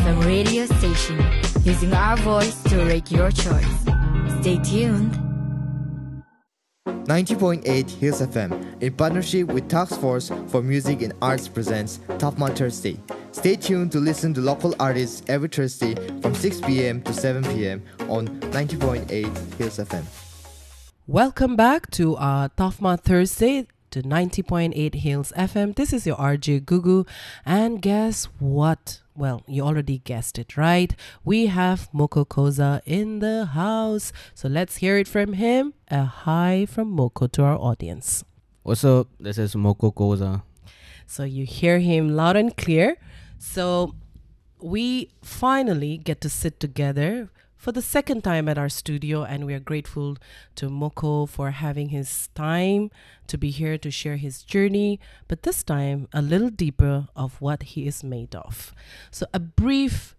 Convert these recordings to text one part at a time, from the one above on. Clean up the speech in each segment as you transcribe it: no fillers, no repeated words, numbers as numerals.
FM radio station, using our voice to rate your choice. Stay tuned. 90.8 Hills FM, in partnership with Task Force for Music and Arts, presents TaFMA Thursday. Stay tuned to listen to local artists every Thursday from 6 p.m. to 7 p.m. on 90.8 Hills FM. Welcome back to TaFMA Thursday to 90.8 Hills FM. This is your RJ Gugu, and guess what? Well, you already guessed it, right? We have Moko Koza in the house. So let's hear it from him. A hi from Moko to our audience. What's up? This is Moko Koza. So you hear him loud and clear. So we finally get to sit together for the second time at our studio, and we are grateful to Moko for having his time to be here to share his journey, but this time a little deeper of what he is made of. So a brief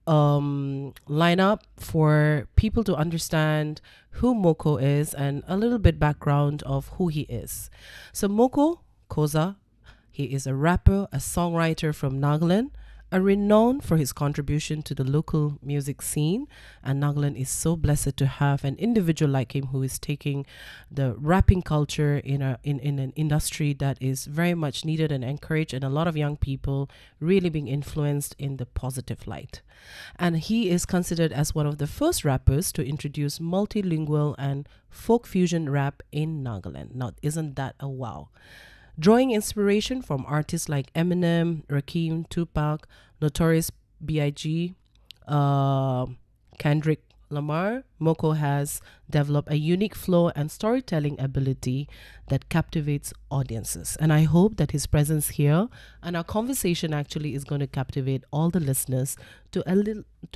lineup for people to understand who Moko is and a little bit background of who he is. So Moko Koza, he is a rapper, a songwriter from Nagaland, renowned for his contribution to the local music scene, and Nagaland is so blessed to have an individual like him who is taking the rapping culture in an industry that is very much needed and encouraged, and a lot of young people really being influenced in the positive light. And he is considered as one of the first rappers to introduce multilingual and folk fusion rap in Nagaland. Now, isn't that a wow? Drawing inspiration from artists like Eminem, Rakim, Tupac, Notorious B.I.G., Kendrick Lamar, Moko has developed a unique flow and storytelling ability that captivates audiences. And I hope that his presence here and our conversation actually is going to captivate all the listeners to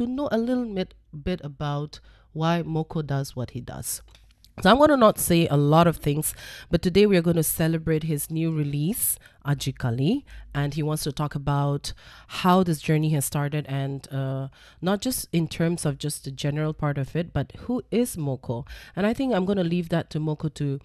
know a little bit about why Moko does what he does. So I'm going to not say a lot of things, but today we are going to celebrate his new release, Aji Kali, and he wants to talk about how this journey has started, and not just in terms of just the general part of it, but who is Moko. And I think I'm going to leave that to Moko to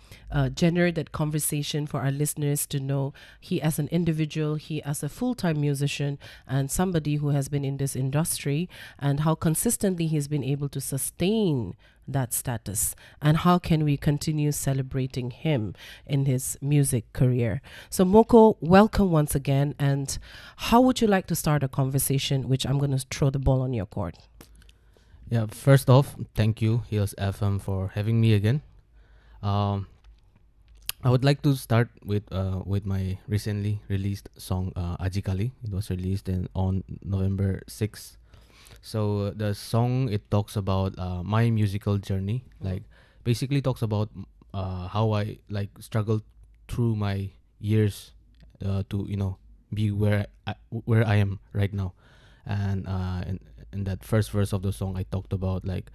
generate that conversation for our listeners to know he as an individual, he as a full-time musician, and somebody who has been in this industry, and how consistently he's been able to sustain that status, and how can we continue celebrating him in his music career. So Moko, welcome once again, and how would you like to start a conversation, which I'm going to throw the ball on your court? Yeah, first off, thank you, Hills FM, for having me again. I would like to start with my recently released song, Aji Kali. It was released on November 6th. So the song, it talks about my musical journey, like basically talks about how I like struggled through my years to be where I am right now. And in that first verse of the song, I talked about like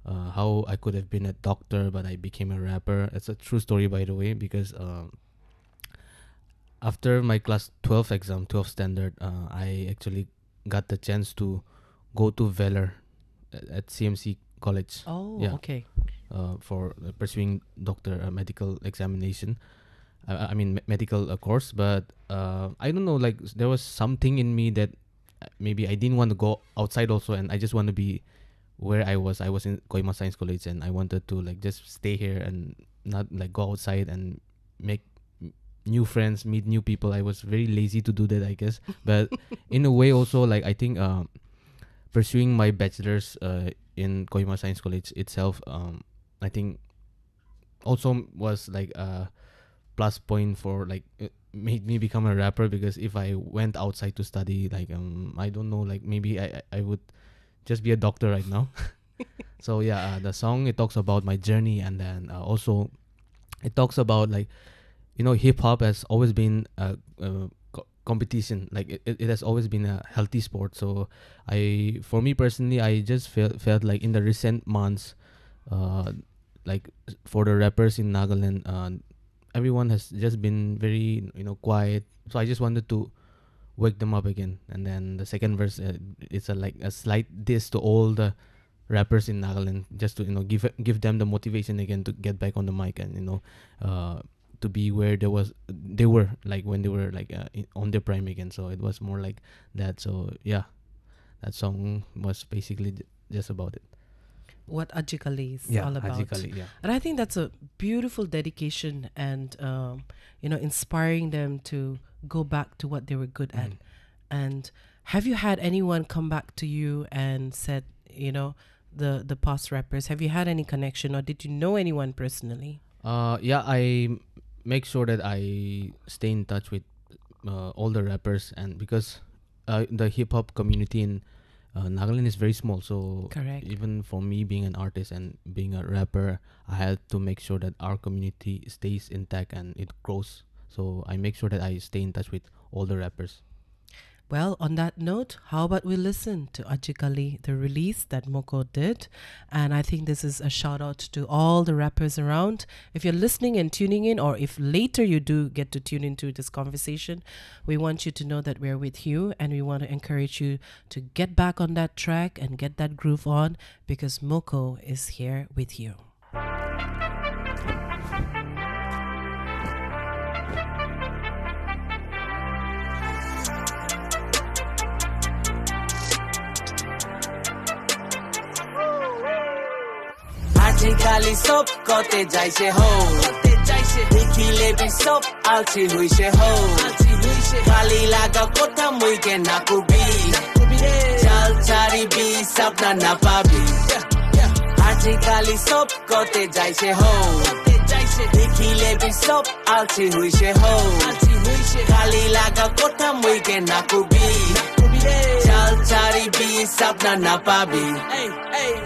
how I could have been a doctor, but I became a rapper. It's a true story, by the way, because after my class 12 exam, 12 standard, I actually got the chance to go to Valor at CMC College. Oh, yeah. Okay. For pursuing medical examination. I mean medical course, but I don't know. Like there was something in me that maybe I didn't want to go outside also, and I just want to be where I was. I was in Kohima Science College, and I wanted to like just stay here and not like go outside and make new friends, meet new people. I was very lazy to do that, I guess. But in a way, also like I think. Pursuing my bachelor's in Kohima Science College itself, I think also was like a plus point for like it made me become a rapper, because if I went outside to study, like I don't know, like maybe I would just be a doctor right now. So yeah, the song, it talks about my journey, and then also it talks about like hip hop has always been a competition. Like it has always been a healthy sport. So for me personally, I just felt like in the recent months, like for the rappers in Nagaland, everyone has just been very quiet. So I just wanted to wake them up again. And then the second verse, it's like a slight diss to all the rappers in Nagaland, just to give them the motivation again to get back on the mic and to be where they were like when they were like on their prime again. So it was more like that. So yeah, That song was basically just about it. What Aji Kali is Yeah, all about. Aji Kali, yeah. And I think that's a beautiful dedication and, inspiring them to go back to what they were good at. And have you had anyone come back to you and said, the past rappers, have you had any connection or did you know anyone personally? Yeah, I make sure that I stay in touch with all the rappers, and because the hip hop community in Nagaland is very small, so Correct. even for me being an artist and being a rapper, I had to make sure that our community stays intact and it grows. So I make sure that I stay in touch with all the rappers. Well, on that note, how about we listen to Aji Kali, the release that Moko did. And I think this is a shout out to all the rappers around. If you're listening and tuning in, or if later you do get to tune into this conversation, we want you to know that we're with you, and we want to encourage you to get back on that track and get that groove on, because Moko is here with you. Aji Kali sop kote jaise ho, dikhile bhi sop alchi hui se ho. Kali laga kotha muike nakubi, chal chari bi sapna na pabi. Aji Kali sop kote jaise ho, dikhile bhi sop alchi hui se ho. Kali laga kotha muike nakubi, chal chari bi sapna na pabi.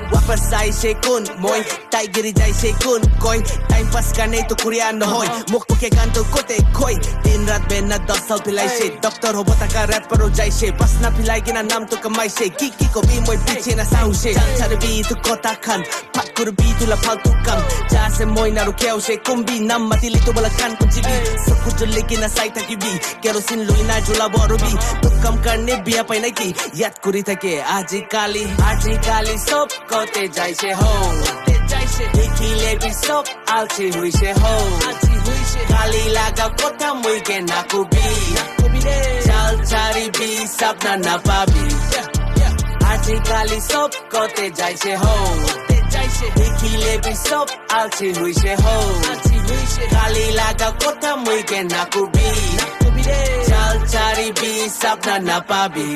वापस आई से कुन मोय टाइगरी जाई से कुन कोई time pass करने तो कुरिया न होय मुख के गान तो कोते खोय दिन रात बेना 10 साल पिलाई से डॉक्टर हो बता का रैप पर हो जाई से बस ना पिलाई के ना नाम तो कमाई से की को भी मोय पीछे ना साउ से चल भी तो कोता खान पट कर भी तो ला फालतू कम जा से मोय ना रुकेओ से कुंबी नाम मतिली तो बला कान कुछ भी सब कुछ लेकिन ना साइट की भी केरोसिन लोइना जुला बोरो भी तो कम करने बिया पाइना की याद कुरी थके आजी काली सब kote jaise ho, dikhile bhi sop alchi hui se ho. Kali laga kotha muike nakubi, chal chari bi sapna na pabi. Aji Kali sop kote jaise ho, dikhile bhi sop alchi hui se ho. Kali laga kotha muike nakubi, chal chari bi sapna na pabi.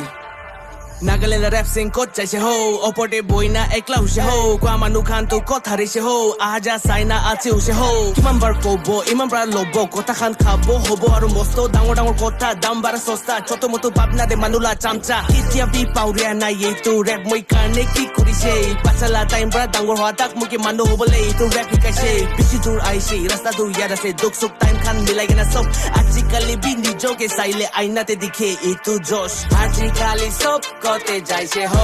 Nagaland rap sing kot jaise ho, opote boina ekla huse ho, kwa manu khan to kotha re se ho, aja saina ache huse ho. Kiman bar kobo, iman bar lobo, kotha khan khabo hobo aru mosto dangor dangor kotha dam bara sosta, choto moto babna de manula chamcha. Kitia bi pauria na ye to rap moi karne ki kuri se, pachala time bara dangor hoa tak muke manu hobole to rap kai se. Bishi dur ai se, rasta dur yada se, duk suk time khan milai gena sob. Aji Kali bi nijo ke saile aina te dikhe itu josh. Aji Kali sob kote jaise ho,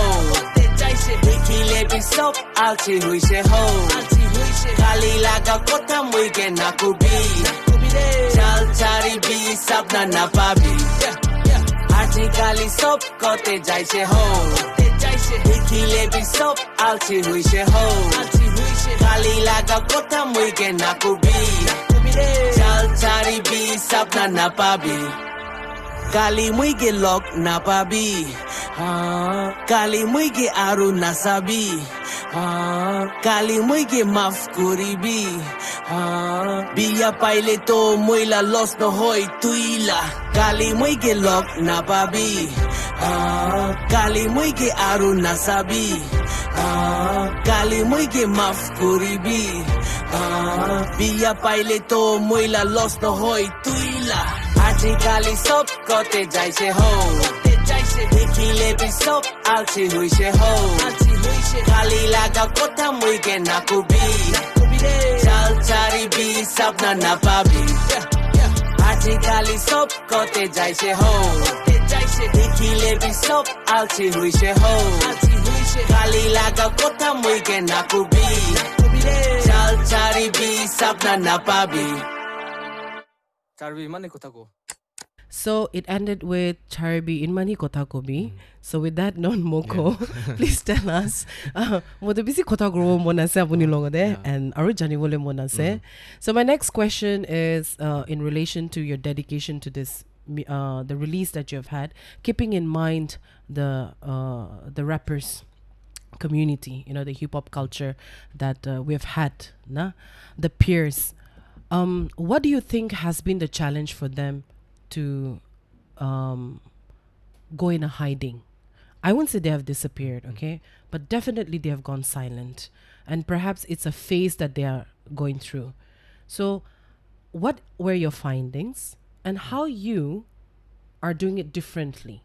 dikhile bhi sop alchi hui se ho. Kali laga kotha muike nakubi, chal chari bi sapna na pabi. Aji Kali sop kote jaise ho, dikhile bhi sop alchi hui se ho. Kali laga kotha muike nakubi, chal chari bi sapna na pabi. Kali muige lok na pabi, Kali muige aru nasabi, Kali muige maaf kuribi, biya paile to muila los no hoy tuila. Kali muige lok na pabi, Kali muige aru nasabi, Kali muige maaf kuribi, biya paile to muila los no hoy tuila. Aji Kali sop kote jaise ho, dikhile bhi sop alchi hui se ho. Kali laga kotha muike nakubi, chal chari bi sapna na pabi. Aji Kali sop kote jaise ho, dikhile bhi sop alchi hui se ho. Kali laga kotha muike nakubi, chal chari bi sapna na pabi. So it ended with Charbi in Mani Kotakobi. So with that known Moko, please tell us. Moto bisi Kotagro monase apuni longode and Arujani wole monase. So my next question is in relation to your dedication to this the release that you have had, keeping in mind the rappers community, the hip hop culture that we have had, the peers. What do you think has been the challenge for them to go in a hiding? I won't say they have disappeared, okay, but definitely they have gone silent, and perhaps it's a phase that they are going through. So, what were your findings, and how you are doing it differently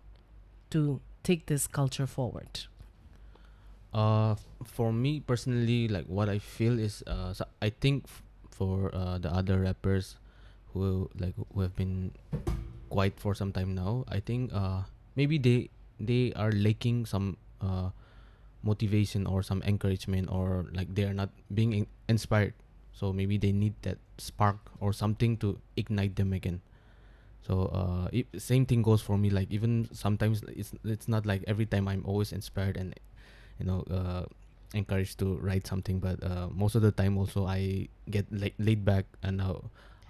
to take this culture forward? For me personally, like what I feel is, I think for the other rappers who have been quiet for some time now, I think maybe they are lacking some motivation or some encouragement, or like they are not being inspired. So maybe they need that spark or something to ignite them again. So same thing goes for me. Like even sometimes it's not like every time I'm always inspired and encouraged to write something, but most of the time also I get laid back, and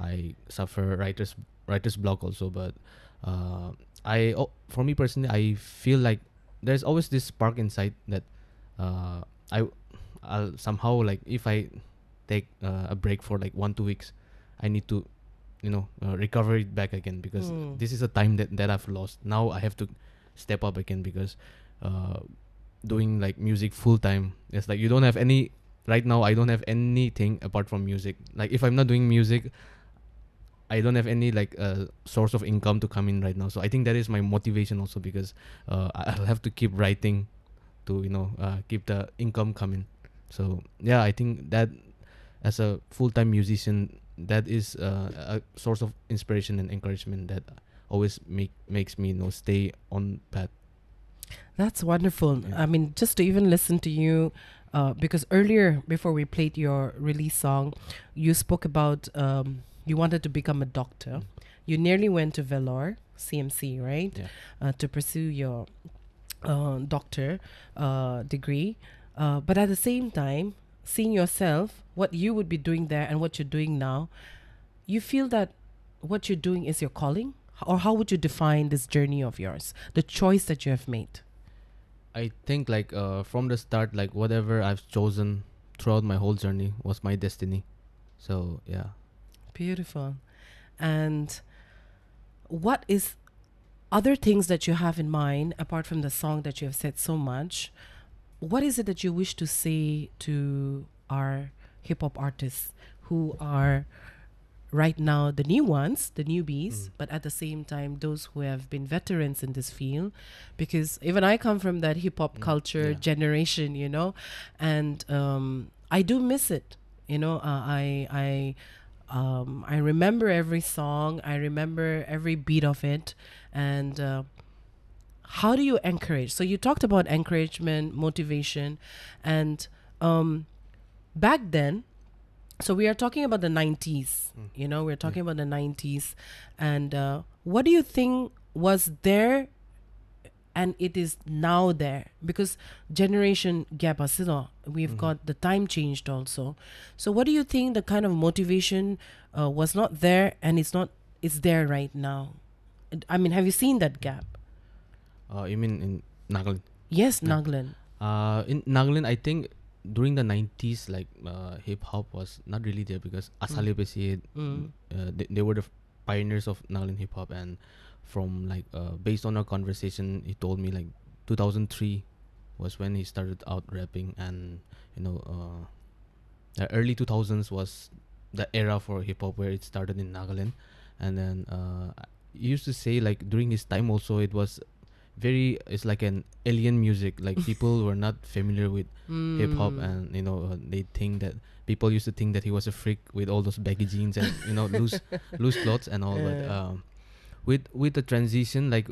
I suffer writer's block also. But for me personally, I feel like there's always this spark inside that I'll somehow, like if I take a break for like 1-2 weeks, I need to recover it back again, because this is a time that I've lost. Now I have to step up again, because doing like music full time, it's like you don't have any right now. I don't have anything apart from music. Like if I'm not doing music, I don't have any like source of income to come in right now. So I think that is my motivation also, because I'll have to keep writing to keep the income coming. So yeah, I think that as a full-time musician, that is a source of inspiration and encouragement that always makes me stay on path. That's wonderful. Yeah. I mean, just to even listen to you, because earlier, before we played your release song, you spoke about you wanted to become a doctor. You nearly went to Vellore, CMC, right? Yeah. To pursue your doctor degree. But at the same time, seeing yourself, what you would be doing there and what you're doing now, you feel that what you're doing is your calling? Or how would you define this journey of yours, the choice that you have made? I think like from the start, like whatever I've chosen throughout my whole journey was my destiny. So yeah. Beautiful. And what is other things that you have in mind, apart from the song that you have said so much? What is it that you wish to say to our hip-hop artists who are right now the new ones, the newbies, but at the same time those who have been veterans in this field? Because even I come from that hip-hop culture generation, and I do miss it. I remember every song, I remember every beat of it. And how do you encourage? So you talked about encouragement, motivation, and back then, so we are talking about the 90s, we're talking about the 90s. And what do you think was there and it is now there? Because generation gap, we've got the time changed also. So what do you think the kind of motivation was not there and it's there right now? I mean, have you seen that gap? You mean in Nagaland? Yes, Yeah. Nagaland. In Nagaland, I think during the 90s, like hip hop was not really there, because Asale Besi, they were the pioneers of Nagaland hip hop. And from like based on our conversation, he told me like 2003 was when he started out rapping, and the early 2000s was the era for hip hop where it started in Nagaland. And then he used to say like during his time also, it's like an alien music. Like people were not familiar with hip hop, and they think that people used to think that he was a freak with all those baggy jeans and loose clothes and all. But with the transition, like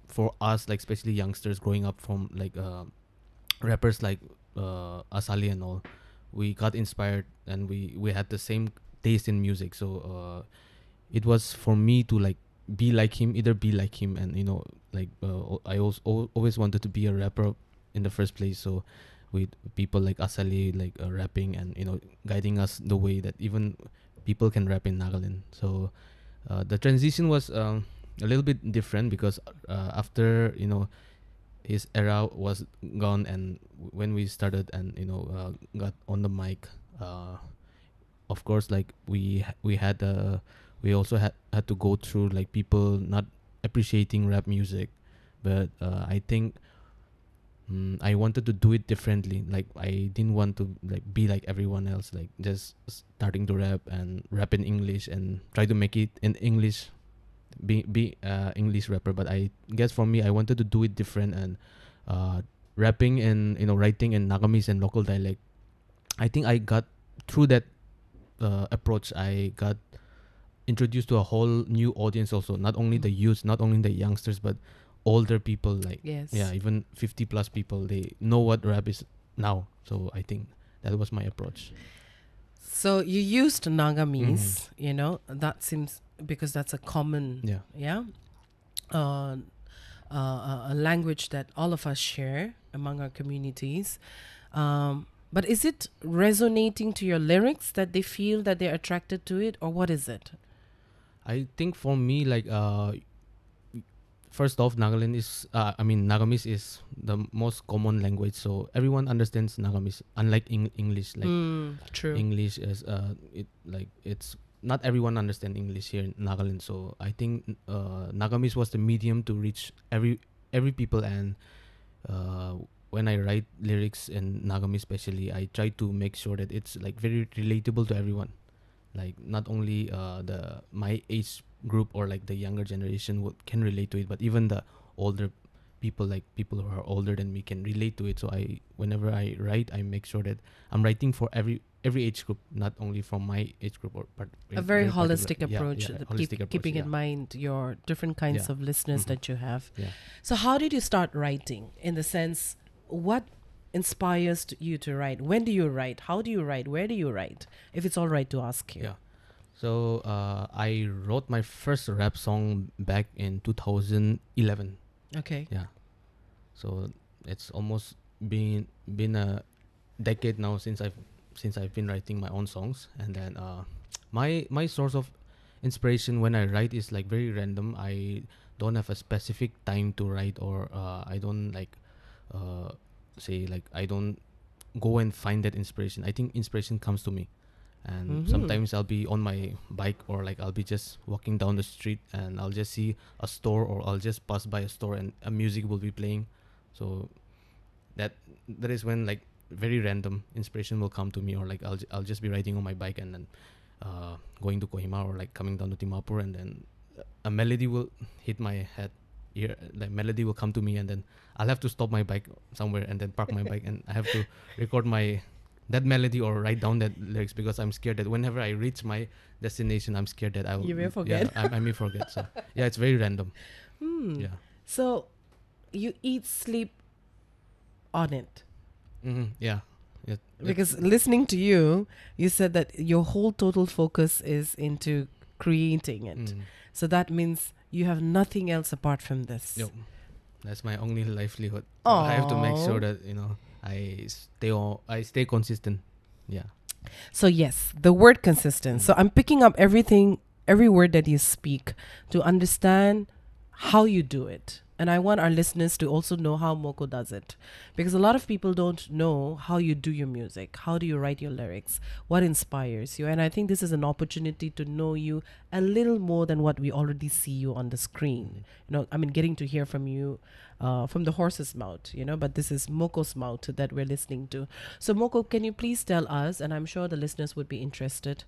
for us, like especially youngsters growing up from like rappers like Asali and all, we got inspired and we had the same taste in music. So it was for me to like be like him, and I also always wanted to be a rapper in the first place. So with people like Asali like rapping and guiding us the way that even people can rap in Nagaland. So the transition was a little bit different because after his era was gone, and when we started and got on the mic, of course, like we also had to go through like people not appreciating rap music, but I think I wanted to do it differently. Like I didn't want to like be like everyone else, like just starting to rap in English and try to make it in English, be English rapper. But I guess for me, I wanted to do it different, and rapping and writing in Nagamese and local dialect. I think I got through that approach. I got introduced to a whole new audience also, not only the youth, not only the youngsters, but older people, like even 50 plus people. They know what rap is now, so I think that was my approach. So you used Nagamese, that seems, because that's a common a language that all of us share among our communities. But is it resonating to your lyrics that they feel that they're attracted to it, or what is it? I think for me, like first off, Nagamese is the most common language, so everyone understands Nagamese. Unlike English, like true. English is it's not everyone understands English here in Nagaland. So I think Nagamese was the medium to reach every people, and when I write lyrics in Nagamese, especially, I try to make sure that it's like very relatable to everyone. Like not only my age group or like the younger generation can relate to it, but even the older people, like people who are older than me, can relate to it. So whenever I write, I make sure that I'm writing for every age group, not only from my age group, but a very holistic approach, keeping in in mind your different kinds of listeners that you have. Yeah. So how did you start writing? In the sense, what inspires you to write? When do you write? How do you write? Where do you write? If it's all right to ask you. Yeah. So I wrote my first rap song back in 2011. Okay. Yeah. So it's almost been a decade now since I've been writing my own songs. And then my source of inspiration when I write is like very random. I don't have a specific time to write, or I don't like say like I don't go and find that inspiration. I think inspiration comes to me, and sometimes I'll be on my bike, or like I'll be just walking down the street and I'll just see a store, or I'll just pass by a store and a music will be playing. So that is when like very random inspiration will come to me, or like I'll just be riding on my bike and then going to Kohima, or like coming down to Dimapur, and then a melody will hit my head. Like melody will come to me, and then I'll have to stop my bike somewhere and then park my bike, and I have to record that melody or write down that lyrics, because I'm scared that whenever I reach my destination, I'm scared that You may forget. Yeah, I may forget. So yeah, it's very random. Yeah. So you eat, sleep on it. Yeah. Because listening to you said that your whole total focus is into creating it. So that means you have nothing else apart from this. Yep. That's my only livelihood. I have to make sure that I stay consistent. Yeah. So yes, the word consistent. So I'm picking up every word that you speak to understand how you do it. And I want our listeners to also know how Moko does it. Because a lot of people don't know how you do your music. How do you write your lyrics? What inspires you? And I think this is an opportunity to know you a little more than what we already see you on the screen. Getting to hear from you from the horse's mouth, but this is Moko's mouth that we're listening to. So Moko, can you please tell us, and I'm sure the listeners would be interested,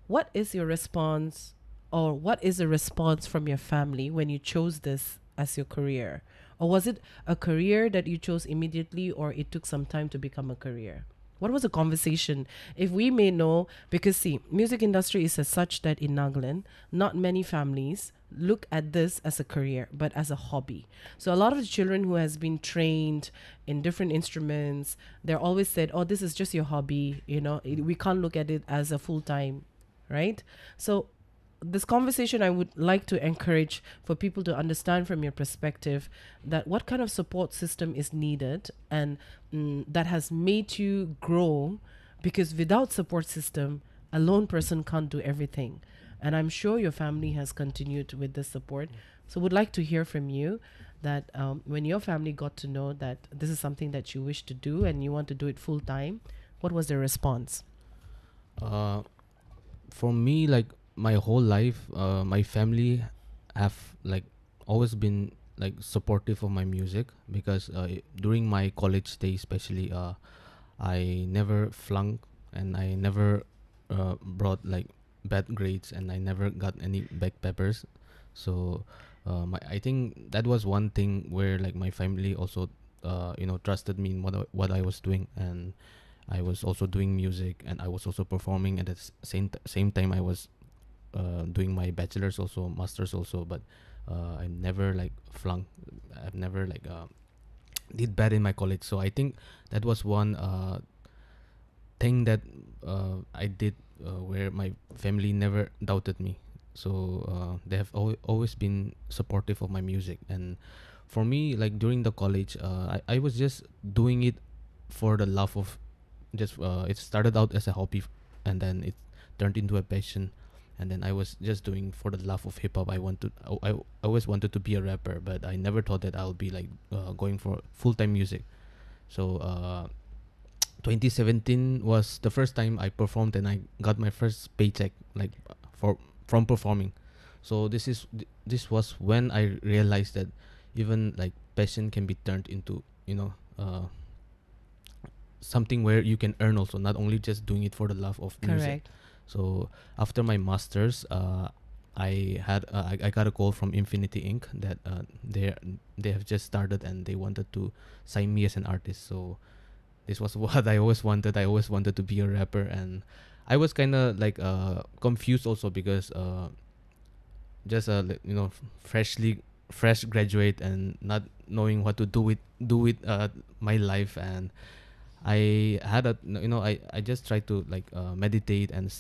what is your response, or what is the response from your family when you chose this as your career? Or was it a career that you chose immediately, or it took some time to become a career? What was the conversation, if we may know? Because see, music industry is as such that in Nagaland, not many families look at this as a career, but as a hobby. So a lot of the children who has been trained in different instruments, they're always said, oh, this is just your hobby, we can't look at it as a full-time, right? So this conversation I would like to encourage for people to understand from your perspective that what kind of support system is needed, and that has made you grow, because without support system, a lone person can't do everything. And I'm sure your family has continued with the support. So would like to hear from you that when your family got to know that this is something that you wish to do and you want to do it full time, what was their response? For me, like my whole life, my family have like always been like supportive of my music, because during my college day especially, I never flunked, and I never brought like bad grades, and I never got any back papers. So I think that was one thing where like my family also trusted me in what I was doing. And I was also doing music, and I was also performing at the same time. I was doing my bachelor's also, master's also, but I never like flunked. I've never like did bad in my college. So I think that was one thing that I did where my family never doubted me. So they have always been supportive of my music. And for me, like during the college, I was just doing it for the love of just it started out as a hobby, and then it turned into a passion. And then I was just doing for the love of hip hop. I always wanted to be a rapper, but I never thought that I'll be like going for full-time music. So 2017 was the first time I performed, and I got my first paycheck like from performing. So this was when I realized that even like passion can be turned into something where you can earn also, not only just doing it for the love of music. Correct. So after my masters, I got a call from Infinity Inc. that they have just started, and they wanted to sign me as an artist. So this was what I always wanted. I always wanted to be a rapper, and I was kind of like confused also, because just fresh graduate and not knowing what to do with my life. And I had I just tried to like meditate and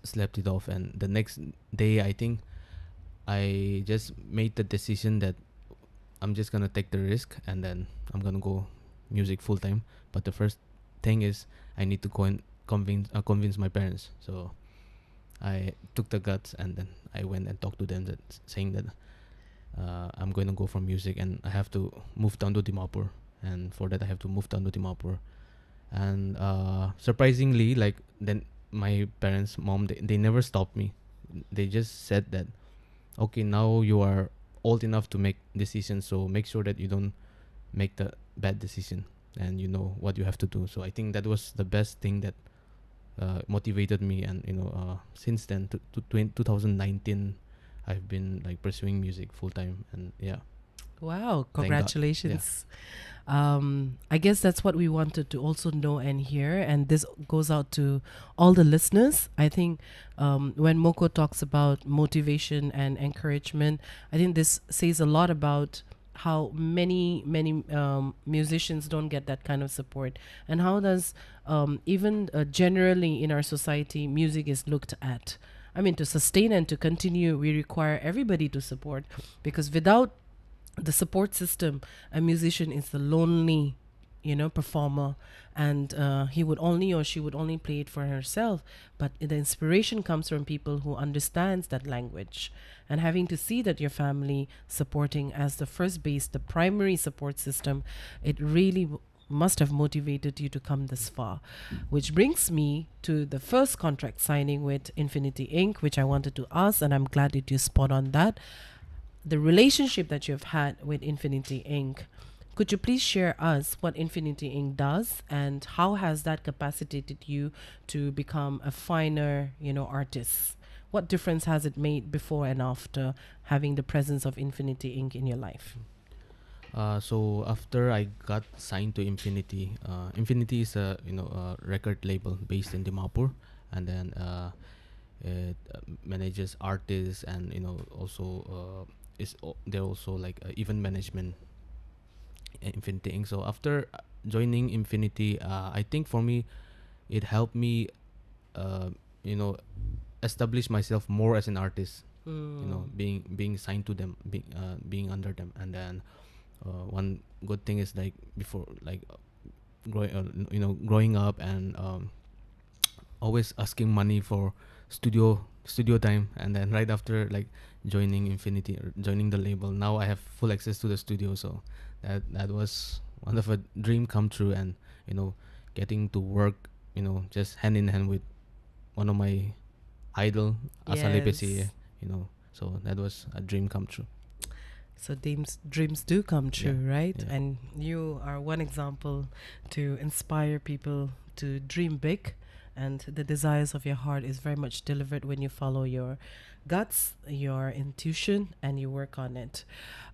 slept it off. And the next day, I think I just made the decision that I'm just gonna take the risk, and then I'm gonna go music full time. But the first thing is I need to go and convince my parents. So I took the guts, and then I went and talked to them, saying that I'm going to go for music, and I have to move down to Dimapur. And for that, I have to move down to Dimapur. And surprisingly, like then my parents' mom, they never stopped me. They just said that, okay, now you are old enough to make decisions, so make sure that you don't make the bad decision, and you know what you have to do. So I think that was the best thing that motivated me. And since then to 2019, I've been like pursuing music full time. And yeah. Wow, Thank God. congratulations. I guess that's what we wanted to also know and hear, and this goes out to all the listeners. I think when Moko talks about motivation and encouragement, I think this says a lot about how many musicians don't get that kind of support, and how does even generally in our society music is looked at. I mean, to sustain and to continue, we require everybody to support, because without the support system, a musician is the lonely, performer, and he would only or she would only play it for herself. But the inspiration comes from people who understands that language, and having to see that your family supporting as the first base, the primary support system, it really must have motivated you to come this far. Which brings me to the first contract signing with Infinity Inc., which I wanted to ask, and I'm glad that you spot on that. The relationship that you've had with Infinity Inc., could you please share us what Infinity Inc. does, and how has that capacitated you to become a finer, artist? What difference has it made before and after having the presence of Infinity Inc. in your life? So after I got signed to Infinity, Infinity is a record label based in Dimapur, and then it manages artists, and also they're also like event management Infinity Inc. So after joining Infinity, I think for me it helped me establish myself more as an artist. Being signed to them, being under them. And then one good thing is like before, like growing up and always asking money for studio time, and then right after like joining Infinity or joining the label, now I have full access to the studio. So that was one of a dream come true, and getting to work just hand in hand with one of my idol, Asale Pesi, so that was a dream come true. So dreams do come true, right? Yeah. And you are one example to inspire people to dream big, and the desires of your heart is very much delivered when you follow your guts, your intuition, and you work on it.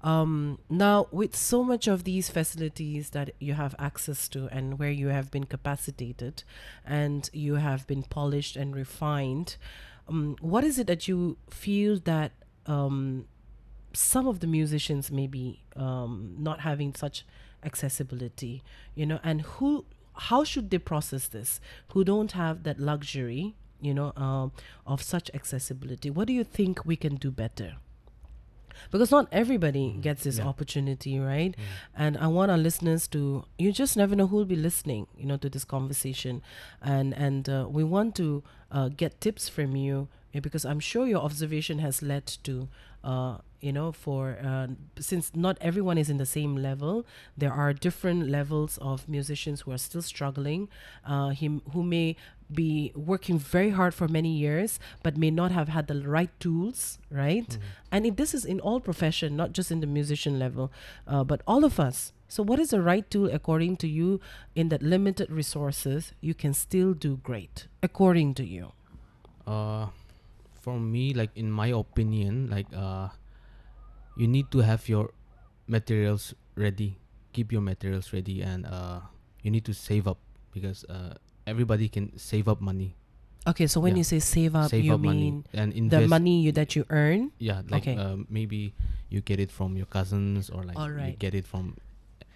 Now, with so much of these facilities that you have access to, and where you have been capacitated and you have been polished and refined, what is it that you feel that some of the musicians may be not having such accessibility, and how should they process this, who don't have that luxury, of such accessibility? What do you think we can do better? Because not everybody gets this opportunity, right? And I want our listeners to, you just never know who will be listening, to this conversation. And we want to get tips from you, because I'm sure your observation has led to, since not everyone is in the same level, there are different levels of musicians who are still struggling, who may be working very hard for many years, but may not have had the right tools, right? And this is in all profession, not just in the musician level, but all of us. So what is the right tool according to you in that limited resources you can still do great, according to you? For me, like in my opinion, like you need to have your materials ready, keep your materials ready, and you need to save up, because everybody can save up money. Okay, so when you say save up, you mean money and the invest, money that you earn? Yeah, like Okay. maybe you get it from your cousins, or like you get it from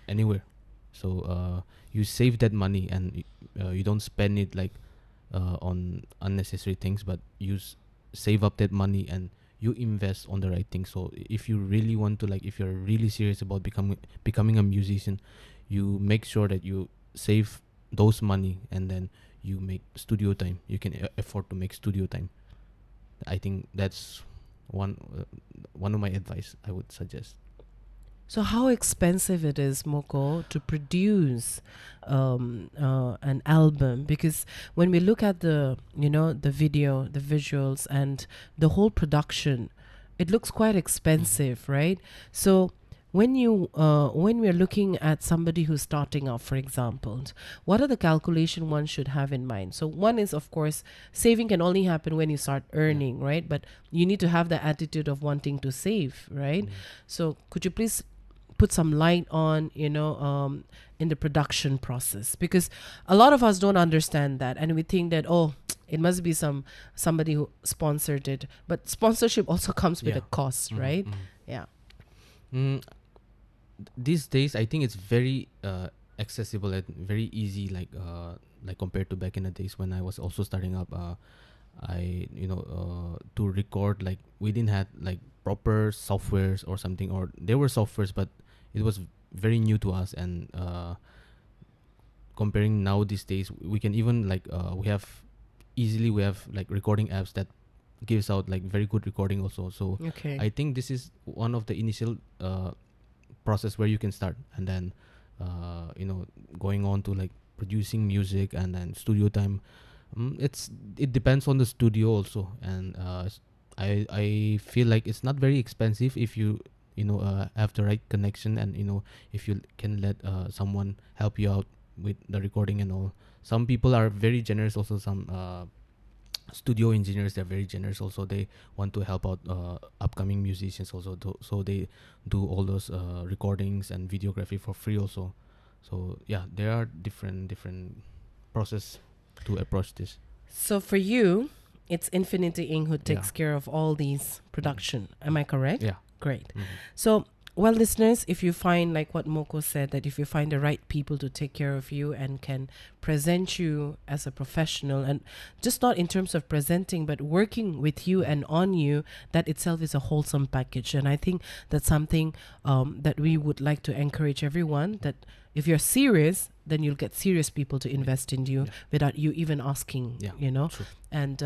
anywhere. So you save that money, and you don't spend it like on unnecessary things, but you save up that money and you invest on the right things. So if you really want to, like, if you're really serious about becoming a musician, you make sure that you save those money, and then you make studio time. You can afford to make studio time. I think that's one of my advice I would suggest. So how expensive it is, Moko, to produce an album? Because when we look at the video, the visuals, and the whole production, it looks quite expensive, right? So when we're looking at somebody who's starting off, for example, what are the calculation one should have in mind? So one is, of course, saving can only happen when you start earning, right? But you need to have the attitude of wanting to save, right? So could you please put some light on, in the production process? Because a lot of us don't understand that, and we think that, it must be somebody who sponsored it. But sponsorship also comes with a cost, right? Yeah. These days, I think it's very accessible and very easy, like compared to back in the days when I was also starting up. To record, like, we didn't have like proper softwares or something, or there were softwares, but it was very new to us. And comparing now these days, we can even like we have like recording apps that gives out like very good recording also. So I think this is one of the initial process where you can start, and then going on to like producing music, and then studio time. It depends on the studio also, and I feel like it's not very expensive if you have the right connection, and if you can let someone help you out with the recording and all. Some people are very generous also. Some studio engineers, they're very generous also. They want to help out upcoming musicians also, so they do all those recordings and videography for free also. So yeah, there are different process to approach this. So for you, it's Infinity Inc. who takes care of all these production. Am I correct? Yeah. Great. So, well, listeners, if you find, like what Moko said, that if you find the right people to take care of you and can present you as a professional, and just not in terms of presenting, but working with you and on you, that itself is a wholesome package. And I think that's something that we would like to encourage everyone, that if you're serious, then you'll get serious people to invest in you without you even asking, True. And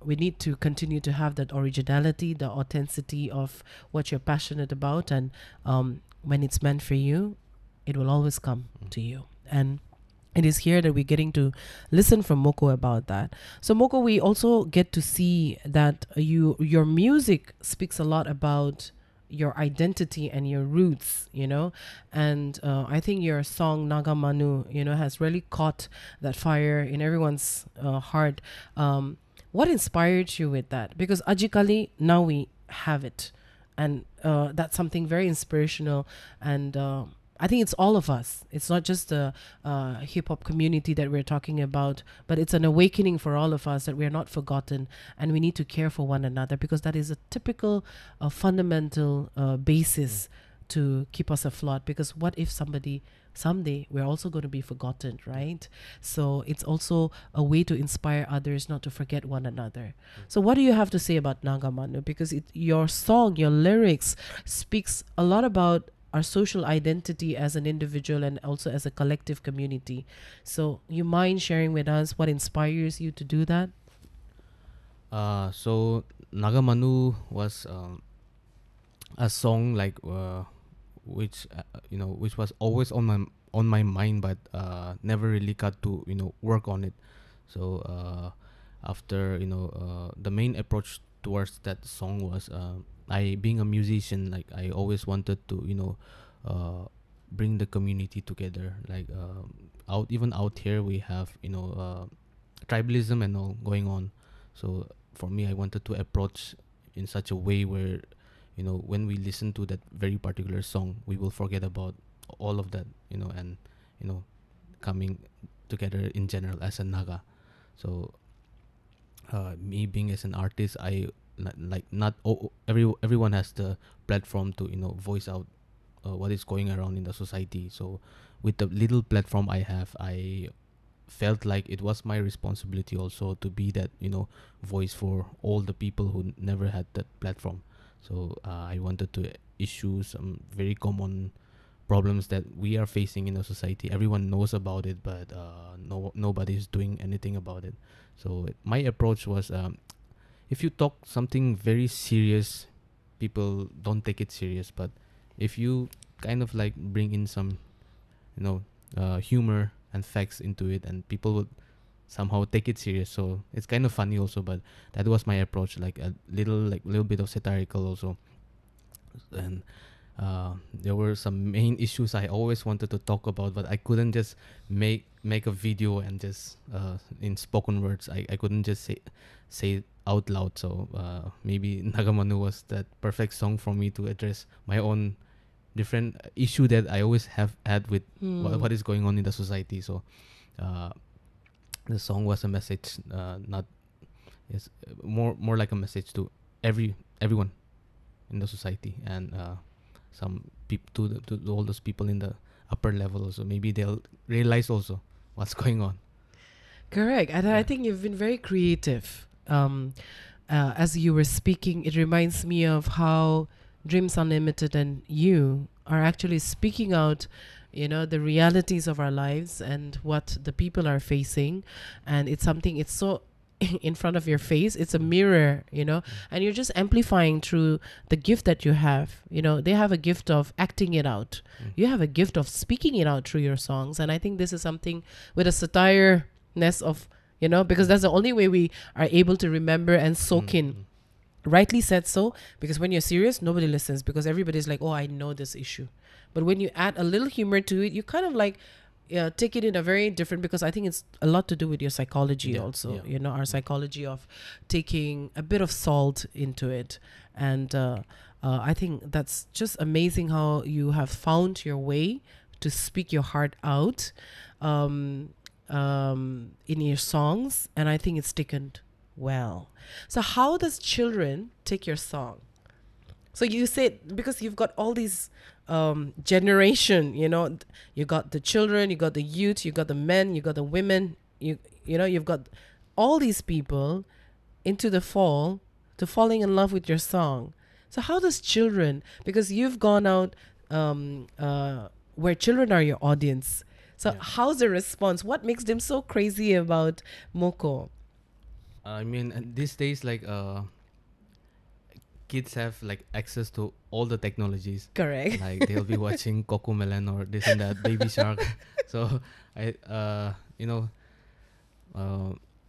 we need to continue to have that originality, the authenticity of what you're passionate about. And when it's meant for you, it will always come to you. And it is here that we're getting to listen from Moko about that. So Moko, we also get to see that your music speaks a lot about your identity and your roots, and I think your song Naga Manu, has really caught that fire in everyone's heart. What inspired you with that? Because Aji Kali, now we have it, and that's something very inspirational. And I think it's all of us. It's not just the hip hop community that we're talking about, but it's an awakening for all of us that we're not forgotten, and we need to care for one another, because that is a typical fundamental basis to keep us afloat. Because what if someday we're also going to be forgotten, right? So it's also a way to inspire others not to forget one another. So what do you have to say about Nagamanu? Because your song, your lyrics speaks a lot about our social identity as an individual and also as a collective community. So you mind sharing with us what inspires you to do that? So Nagamanu was a song like which was always on my mind, but never really got to work on it. So after the main approach towards that song was I, being a musician, like I always wanted to bring the community together. Like out here we have tribalism and all going on. So for me, I wanted to approach in such a way where when we listen to that very particular song, we will forget about all of that, and coming together in general as a Naga. So me being as an artist, I everyone has the platform to voice out what is going around in the society. So with the little platform I have, I felt like it was my responsibility also to be that voice for all the people who never had that platform. So I wanted to issue some very common problems that we are facing in the society. Everyone knows about it, but nobody is doing anything about it. So my approach was, if you talk something very serious, people don't take it serious. But if you kind of like bring in some, humor and facts into it, and people would somehow take it serious. So it's kind of funny also, but that was my approach, like a little bit of satirical also. And there were some main issues I always wanted to talk about, but I couldn't just make a video and just in spoken words. I couldn't just say it out loud. So maybe Nagamanu was that perfect song for me to address my own different issue that I always have had with what is going on in the society. So the song was a message, more like a message to everyone in the society, and some people to all those people in the upper level also. Maybe they'll realize also what's going on. Correct. And I think you've been very creative. As you were speaking, it reminds me of how Dreams Unlimited and you are actually speaking out, the realities of our lives and what the people are facing. And it's so in front of your face. It's a mirror, and you're just amplifying through the gift that you have. They have a gift of acting it out. You have a gift of speaking it out through your songs. And I think this is something with a satire-ness of, because that's the only way we are able to remember and soak in. Rightly said so, because when you're serious, nobody listens, because everybody's like, oh, I know this issue. But when you add a little humor to it, you kind of like take it in a very different, because I think it's a lot to do with your psychology also, our psychology of taking a bit of salt into it. And I think that's just amazing how you have found your way to speak your heart out in your songs. And I think it's taken well. So how does children take your song? So you said, because you've got all these generation, you got the children, you got the youth, you got the men, you got the women, you've got all these people falling in love with your song. So how does children, because you've gone out where children are your audience. So Yeah. how's the response? What makes them so crazy about Moko? I mean, these days, like kids have like access to all the technologies. Correct. Like they'll be watching Coco Melon or this and that, Baby Shark. So you know,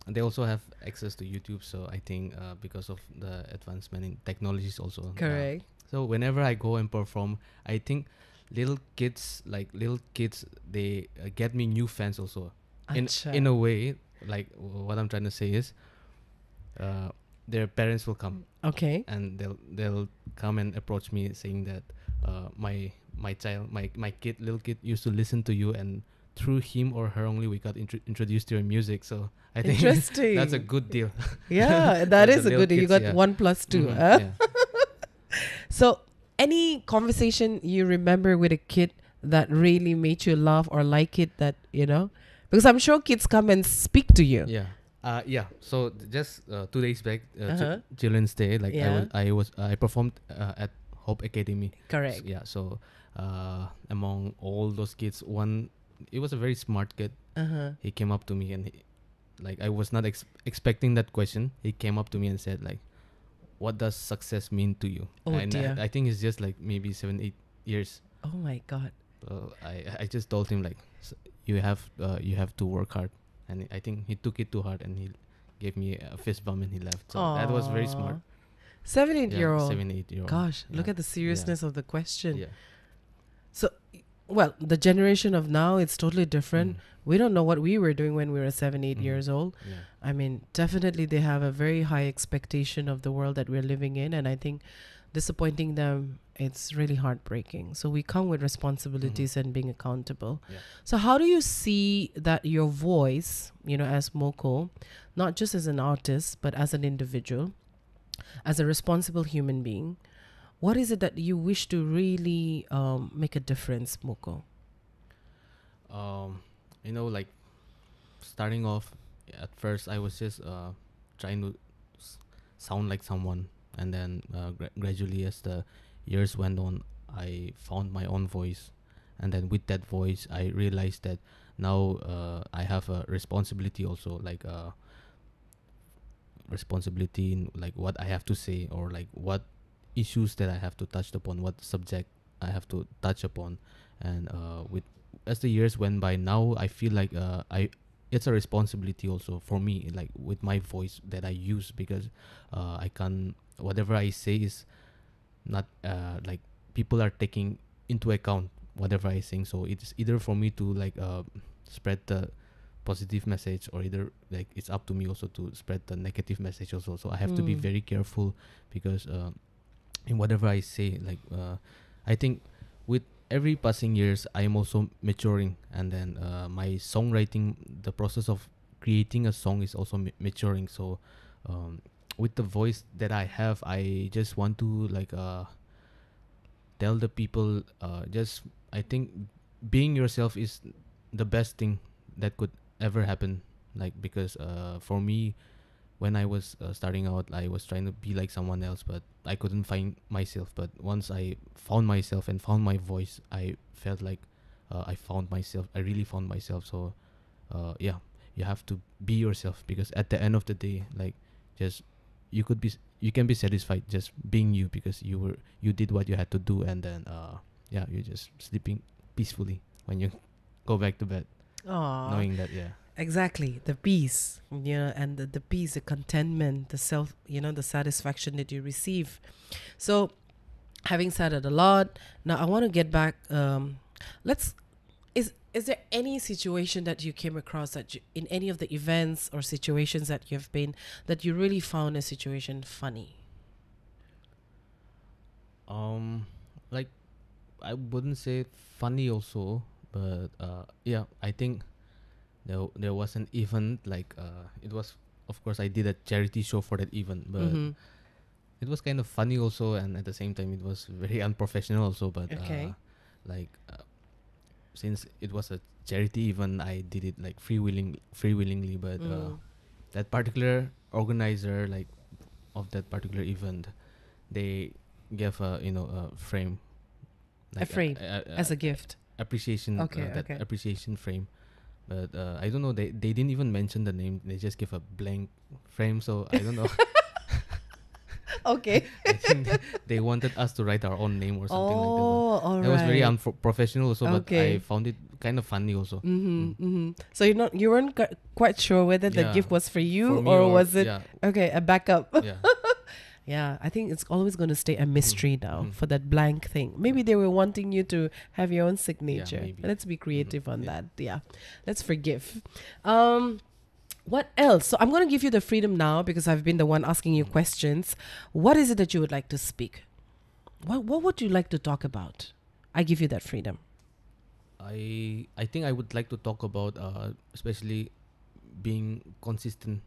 they also have access to YouTube. So I think because of the advancement in technologies also. Correct. So whenever I go and perform, I think little kids, they get me new fans also. Acha. In a way, like what I'm trying to say is, their parents will come Okay. and they'll come and approach me saying that my child, my little kid used to listen to you, and through him or her only we got introduced to your music. So I think Interesting. that's a good deal. Yeah, that That's is a little good deal. You kids, got yeah. 1 plus 2. Mhm, Huh? yeah. So, any conversation you remember with a kid that really made you laugh or like it, that, because I'm sure kids come and speak to you. Yeah. So just 2 days back, Uh-huh. Children's Day, like Yeah. I performed at Hope Academy. Correct. Yeah. So among all those kids, it was a very smart kid. Uh-huh. He came up to me and I was not expecting that question. He came up to me and said like, "What does success mean to you?" Oh, and dear. I think it's just like maybe 7-8 years. Oh my God. So I just told him like, you have to work hard, and I think he took it too hard and he gave me a fist bump and he left. So that was very smart. 7, 8-year-old. 7-8-year-old. Gosh, look Yeah. at the seriousness of the question. Yeah. So, well, the generation of now, it's totally different. Mm. We don't know what we were doing when we were 7, 8 Mm. years old. Yeah. I mean, definitely they have a very high expectation of the world that we're living in. And I think disappointing them, it's really heartbreaking. So we come with responsibilities and being accountable. Yeah. So how do you see that your voice, as Moko, not just as an artist, but as an individual, as a responsible human being, what is it that you wish to really make a difference, Moko? Like starting off, at first I was just trying to sound like someone, and then gradually as the years went on, I found my own voice, and then with that voice I realized that now I have a responsibility also, like responsibility in like what I have to say, or like what issues that I have to touch upon, what subject I have to touch upon. And with as the years went by, now I feel like it's a responsibility also for me, like with my voice that I use, because I can't, whatever I say is not like people are taking into account whatever I sing. So it's either for me to like spread the positive message, or either like it's up to me also to spread the negative message also. So I have to be very careful, because in whatever I say, like I think with every passing years I am also maturing, and then my songwriting, the process of creating a song is also maturing. So with the voice that I have, I just want to like tell the people, just I think being yourself is the best thing that could ever happen, like because for me, when I was starting out, I was trying to be like someone else, but I couldn't find myself. But once I found myself and found my voice, I felt like I really found myself. So yeah, you have to be yourself, because at the end of the day, like just you can be satisfied just being you, because you did what you had to do, and then yeah, you're just sleeping peacefully when you go back to bed, knowing that Exactly, the peace, and the peace, the contentment, the self, the satisfaction that you receive. So, having said it a lot, now I want to get back. Is there any situation that you came across that in any of the events or situations that you've been, that you really found a situation funny? Like I wouldn't say funny also, but yeah, I think there was an event, like it was, of course I did a charity show for that event, but it was kind of funny also, and at the same time it was very unprofessional also. But since it was a charity event, I did it like freewillingly. But that particular organizer, like of that particular event, they gave a frame, A frame as a gift. appreciation, appreciation frame. But I don't know. They didn't even mention the name. They just give a blank frame. So I don't know. Okay. I think they wanted us to write our own name or something like that. All It was very right. unprofessional also, but Okay. I found it kind of funny also. So you weren't quite sure whether the Yeah. gift was for you For me or was it yeah, a backup? yeah. Yeah, I think it's always going to stay a mystery now for that blank thing. Maybe they were wanting you to have your own signature. maybe. Let's be creative on Yeah. that. Yeah, let's forgive. What else? So I'm going to give you the freedom now because I've been the one asking you questions. What is it that you would like to speak? What would you like to talk about? I give you that freedom. I think I would like to talk about especially being consistent,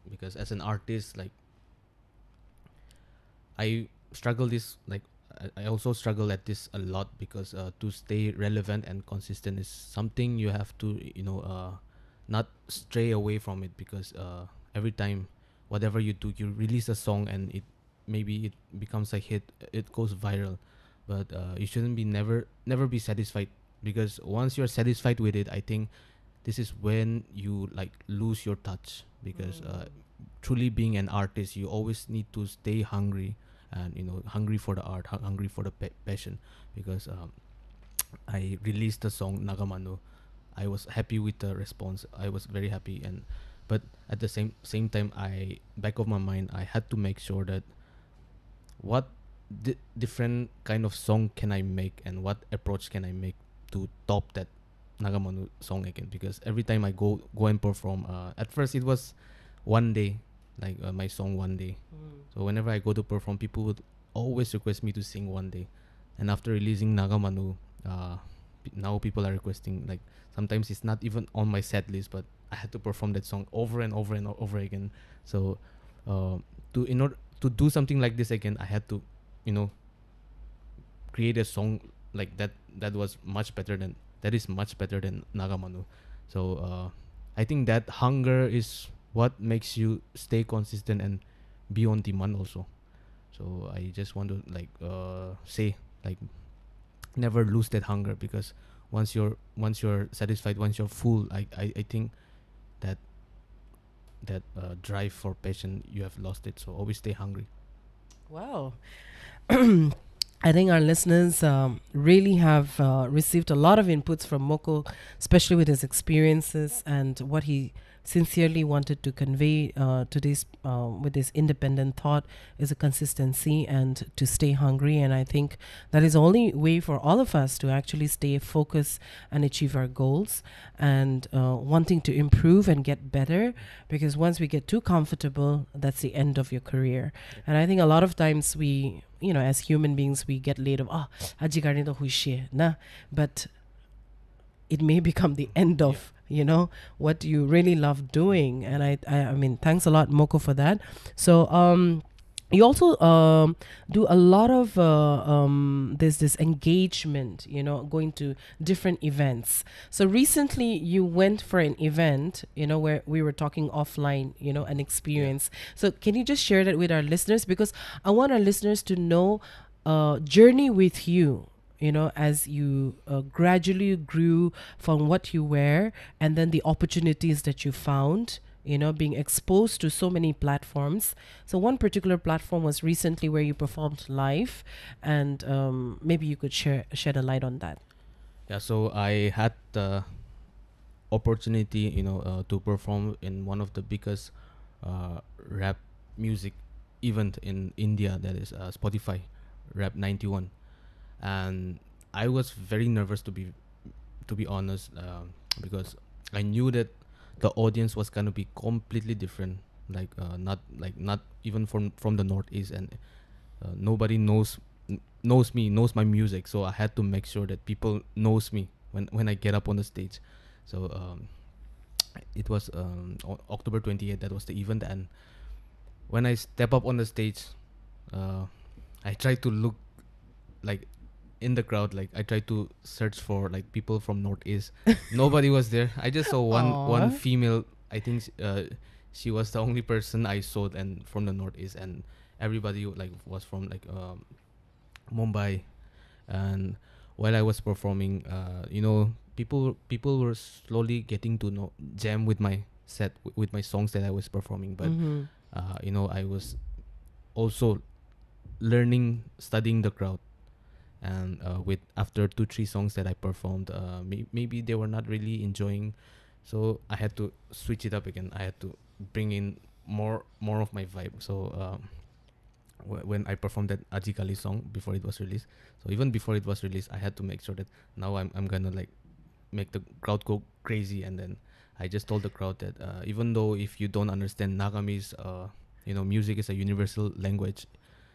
because as an artist, like I struggle this, like I also struggle at this a lot, because to stay relevant and consistent is something you have to not stray away from it, because every time whatever you do, you release a song and it becomes a hit, it goes viral, but you shouldn't be never be satisfied, because once you're satisfied with it, I think this is when you like lose your touch, because truly being an artist, you always need to stay hungry, and hungry for the art, hungry for the passion, because I released the song Nagamano. I was happy with the response. I was very happy, but at the same time, back of my mind, I had to make sure that what different kind of song can I make, and what approach can I make to top that Nagamano song again, because every time I go and perform, at first it was one day, like my song One Day. So whenever I go to perform, people would always request me to sing One Day, and after releasing Nagamano, now people are requesting, like sometimes it's not even on my set list, but I had to perform that song over and over and over again. So in order to do something like this again, I had to create a song like that is much better than Nagamano. So I think that hunger is what makes you stay consistent and be on demand also. So I just want to say, like, never lose that hunger, because once you're satisfied, once you're full, I think that drive for passion, you have lost it. So always stay hungry. Wow. I think our listeners really have received a lot of inputs from Moko, especially with his experiences and what he sincerely wanted to convey to this with this independent thought is a consistency and to stay hungry. And I think that is the only way for all of us to actually stay focused and achieve our goals, and wanting to improve and get better, because once we get too comfortable, that's the end of your career. And I think a lot of times we, as human beings, we get laid of, Aji Kali to huishe na, but it may become the end of what you really love doing. And I mean, thanks a lot, Moko, for that. So you also do a lot of there's this engagement, going to different events. So recently you went for an event, where we were talking offline, an experience. So can you just share that with our listeners? Because I want our listeners to know journey with you, as you gradually grew from what you were, and then the opportunities that you found, being exposed to so many platforms. So one particular platform was recently where you performed live, and maybe you could shed a light on that. Yeah, so I had the opportunity, to perform in one of the biggest rap music event in India, that is Spotify Rap 91. And I was very nervous, to be honest, because I knew that the audience was gonna be completely different, not even from the Northeast, and nobody knows me, knows my music. So I had to make sure that people knows me when I get up on the stage. So it was October 28th. That was the event, and when I step up on the stage, I try to look like in the crowd, like I tried to search for like people from Northeast. Nobody was there. I just saw one female. I think she was the only person I saw, and from the Northeast, and everybody like was from like Mumbai. And while I was performing, people were slowly getting to know jam with my set with my songs that I was performing. But I was also learning, studying the crowd, and with after 2-3 songs that I performed, maybe they were not really enjoying, so I had to switch it up again. I had to bring in more of my vibe. So when I performed that Aji Kali song before it was released, so even before it was released, I had to make sure that now I'm gonna like make the crowd go crazy. And then I just told the crowd that even though if you don't understand Nagamis, music is a universal language.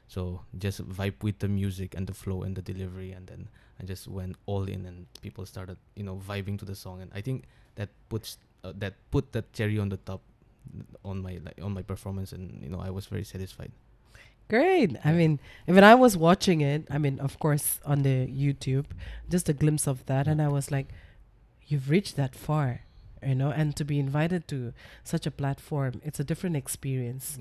So just vibe with the music and the flow and the delivery. And then I just went all in, and people started, vibing to the song. And I think that put that cherry on the top on my performance. And I was very satisfied. Great. I mean, when I was watching it, I mean, of course, on the YouTube, just a glimpse of that, and I was like, you've reached that far, and to be invited to such a platform, it's a different experience.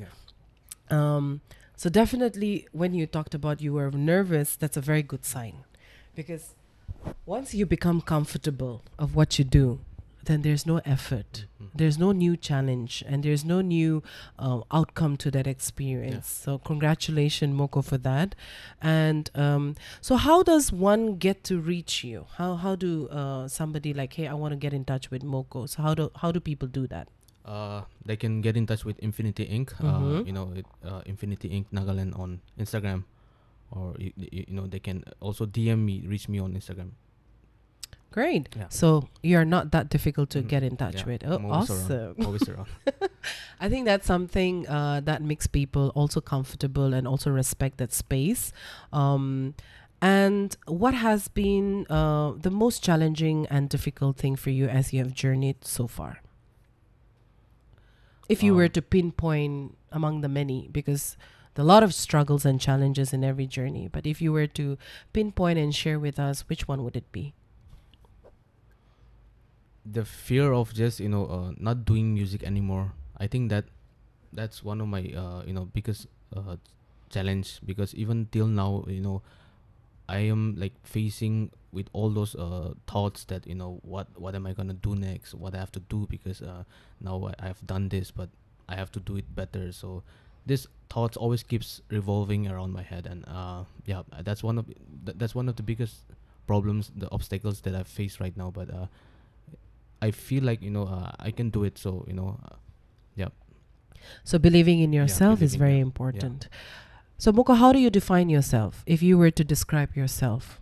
So definitely, when you talked about you were nervous, that's a very good sign, because once you become comfortable of what you do, then there's no effort, there's no new challenge, and there's no new outcome to that experience. So congratulations, Moko, for that. And so how does one get to reach you? How do somebody like, hey, I want to get in touch with Moko? So how do people do that? They can get in touch with Infinity Inc. Infinity Inc. Nagaland on Instagram, or they can also DM me, reach me on Instagram. Great. Yeah. So you're not that difficult to get in touch with. Oh, awesome. Always around. I think that's something that makes people also comfortable and also respect that space. And what has been the most challenging and difficult thing for you as you have journeyed so far? If you were to pinpoint among the many, because there are a lot of struggles and challenges in every journey, but if you were to pinpoint and share with us, which one would it be? The fear of just not doing music anymore. I think that's one of my biggest challenge, because even till now I am like facing with all those thoughts that what am I gonna do next, what I have to do, because now I have done this, but I have to do it better. So this thoughts always keeps revolving around my head. And that's one of the biggest problems, the obstacles that I face right now. But I feel like I can do it. So So believing in yourself is very important. So Moko, how do you define yourself? If you were to describe yourself,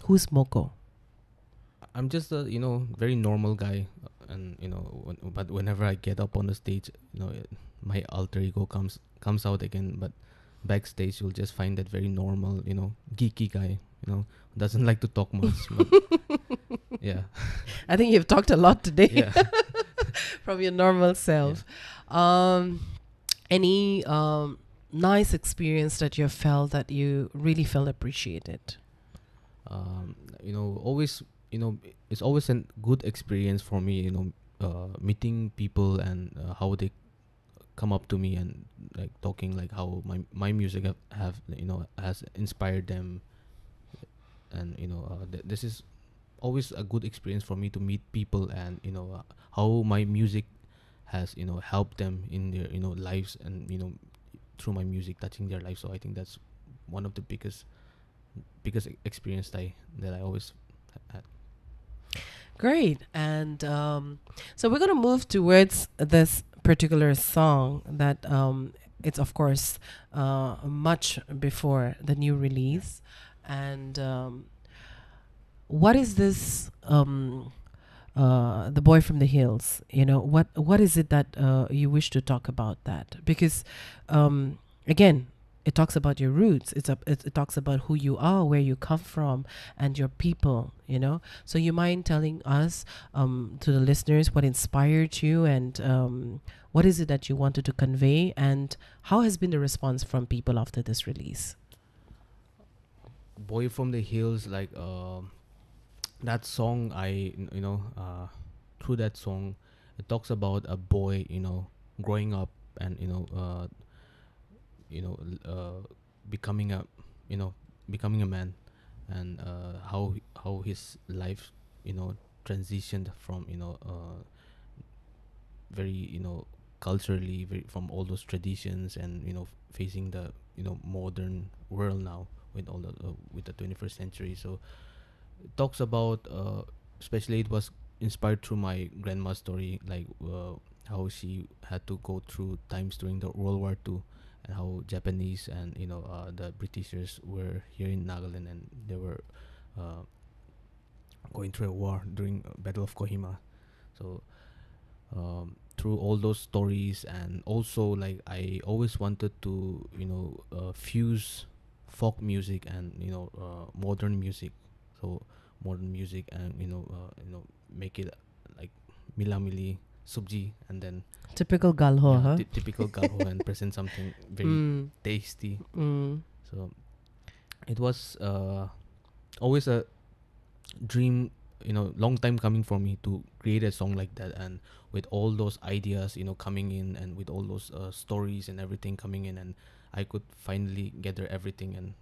who's Moko? I'm just a very normal guy, and but whenever I get up on the stage, my alter ego comes out again. But backstage, you'll just find that very normal, geeky guy, doesn't like to talk much. But yeah, I think you've talked a lot today. Yeah. From your normal self. Any nice experience that you felt that you really felt appreciated? Always, it's always a good experience for me, meeting people and how they come up to me and like talking, like how my music have has inspired them. And this is always a good experience for me to meet people, and how my music has helped them in their lives, and through my music touching their lives. So I think that's one of the biggest experience that I always had. Great. And so we're going to move towards this particular song that it's of course much before the new release. And what is this The Boy from the Hills? What is it that you wish to talk about that? Because again, it talks about your roots. It talks about who you are, where you come from, and your people. So you mind telling us, to the listeners, what inspired you, and what is it that you wanted to convey, and how has been the response from people after this release? Boy from the Hills, like that song, through that song, it talks about a boy, growing up and becoming a man, and how his life, transitioned from, very, culturally, from all those traditions, and facing the modern world now with all the with the 21st century. So it talks about, especially it was inspired through my grandma's story, like how she had to go through times during the World War II, and how Japanese and the Britishers were here in Nagaland, and they were going through a war during Battle of Kohima. So through all those stories, and also like I always wanted to fuse folk music and modern music. So modern music, and make it like mila mili subji, and then Typical galho, huh? typical galho, and present something very tasty. So it was always a dream, long time coming for me to create a song like that, and with all those ideas coming in, and with all those stories and everything coming in, and I could finally gather everything, and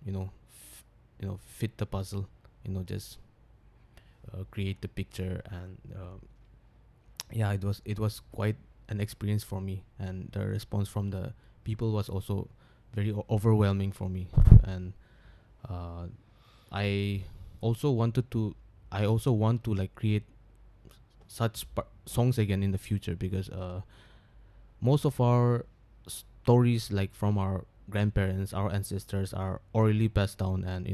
fit the puzzle, just create the picture. And it was quite an experience for me, and the response from the people was also very overwhelming for me. And I also want to like create such songs again in the future, because most of our stories, like from our grandparents, our ancestors, are orally passed down, and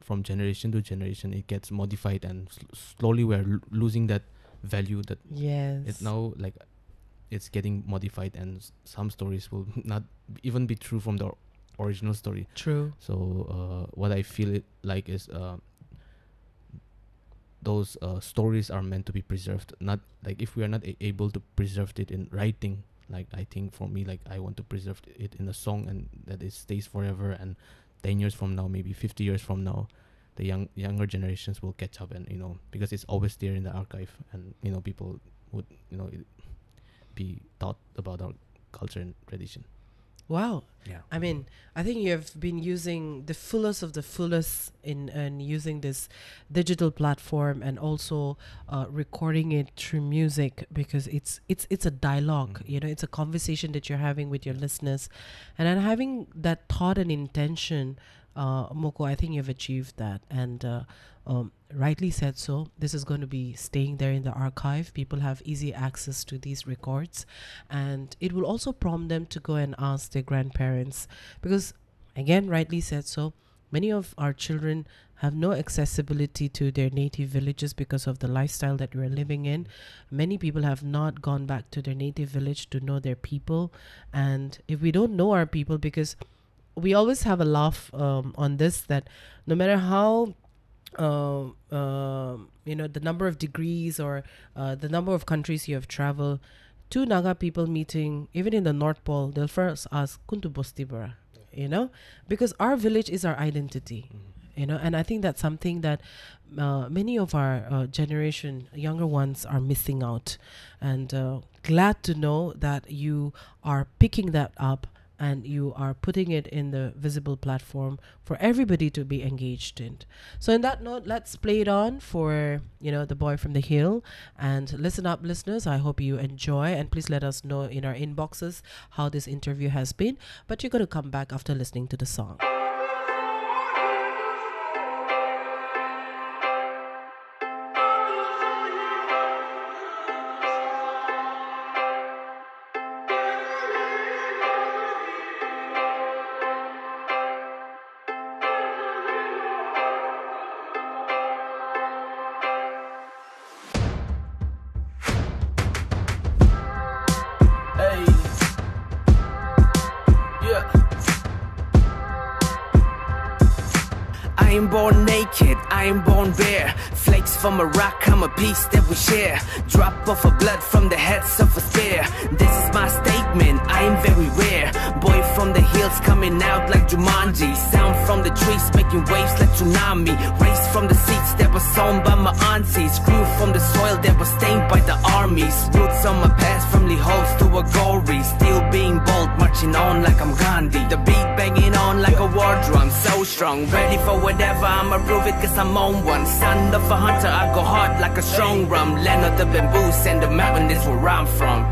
from generation to generation it gets modified, and slowly we're losing that value that it's now like it's getting modified, and some stories will not even be true from the original story. True. So what I feel it like is those stories are meant to be preserved. Not like if we are not able to preserve it in writing, like I think for me, like I want to preserve it in a song, and that it stays forever, and 10 years from now, maybe 50 years from now, the younger generations will catch up, and because it's always there in the archive, and people would be taught about our culture and tradition. Wow. Yeah. I mean, I think you have been using the fullest of the fullest in using this digital platform, and also recording it through music, because it's a dialogue, it's a conversation that you're having with your listeners, and then having that thought and intention. Moko, I think you've achieved that, and rightly said so. This is going to be staying there in the archive. People have easy access to these records, and it will also prompt them to go and ask their grandparents, because again, rightly said so, many of our children have no accessibility to their native villages because of the lifestyle that we're living in. Many people have not gone back to their native village to know their people, and if we don't know our people, because we always have a laugh on this, that no matter how the number of degrees or the number of countries you have traveled, two Naga people meeting, even in the North Pole, they'll first ask Kuntu Bostibara, because our village is our identity, and I think that's something that many of our generation, younger ones, are missing out, and glad to know that you are picking that up, and you are putting it in the visible platform for everybody to be engaged in. So in that note, let's play it on for, the boy from the hill. And listen up, listeners. I hope you enjoy. And please let us know in our inboxes how this interview has been. But you're going to come back after listening to the song. I ain't born naked, I ain't born bare. Flakes from a rock, I'm a piece that we share. Drop off of blood from the heads of a spear. This is my statement, I am very rare. Boy from the hills coming out like Jumanji. Sound from the trees making waves like tsunami. Raised from the seeds that were sown by my aunties. Grew from the soil that was stained by the armies. Roots on my past from Lihols to Agori. Still being bold, marching on like I'm Gandhi. The beat banging on like a war drum. So strong. Ready for whatever, I'ma prove it cause I'm on one. Son of a hunter, I go hard like a strong rum. Land of the bamboos and the mountain is where I'm from.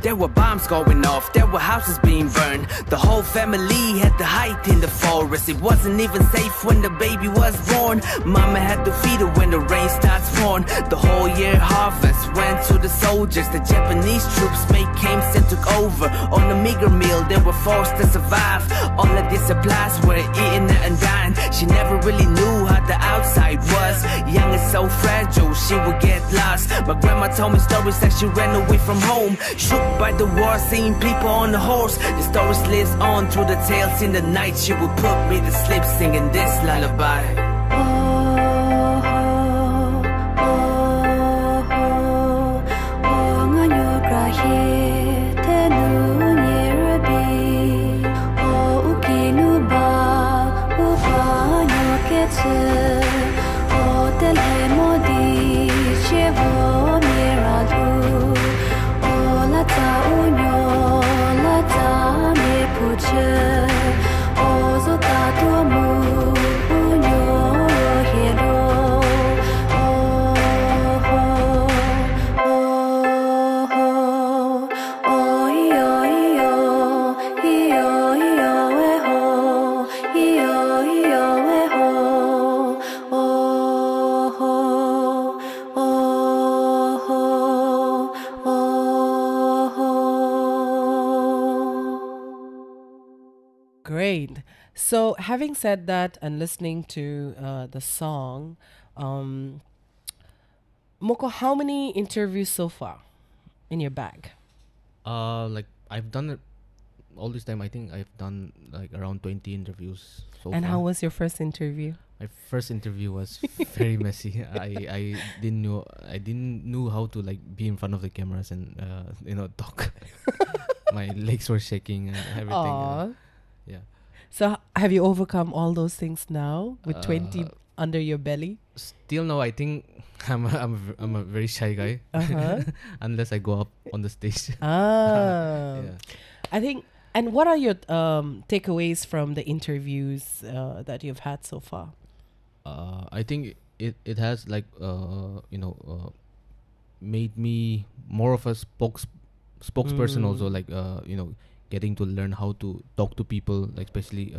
There were bombs going off, there were houses being burned. The whole family had to hide in the forest. It wasn't even safe when the baby was born. Mama had to feed her when the rain starts pouring. The whole year harvest went to the soldiers. The Japanese troops made camps and took over. On a meager meal, they were forced to survive. All of these supplies were eaten and dying. She never really knew how the outside was. Young and so fragile, she would get lost. My grandma told me stories that she ran away from home. Shook by the war, seeing people on the horse. The stories lives on through the tales in the night. She would put me to sleep singing this lullaby. Great. So, having said that and listening to the song, Moko, how many interviews so far in your bag? Like I've done it all this time. I think I've done like around 20 interviews so far. And how was your first interview? My first interview was very messy. I didn't know how to like be in front of the cameras and talk. My legs were shaking and everything. Yeah. So have you overcome all those things now with 20 under your belly? Still no, I think I'm a very shy guy. Unless I go up on the stage. Yeah. I think. And what are your takeaways from the interviews that you've had so far? I think it has like made me more of a spokesperson also, like getting to learn how to talk to people, like especially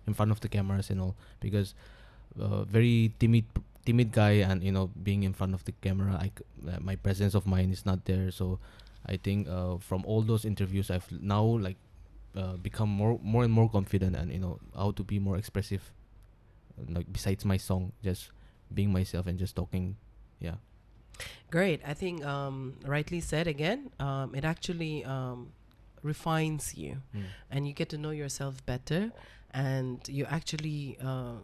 in front of the cameras and all, because very timid guy, and being in front of the camera, my presence of mind is not there. So I think from all those interviews, I've now like become more and more confident, and how to be more expressive, like besides my song, just being myself and just talking. Yeah. Great. I think rightly said again, it actually refines you, and you get to know yourself better, and you actually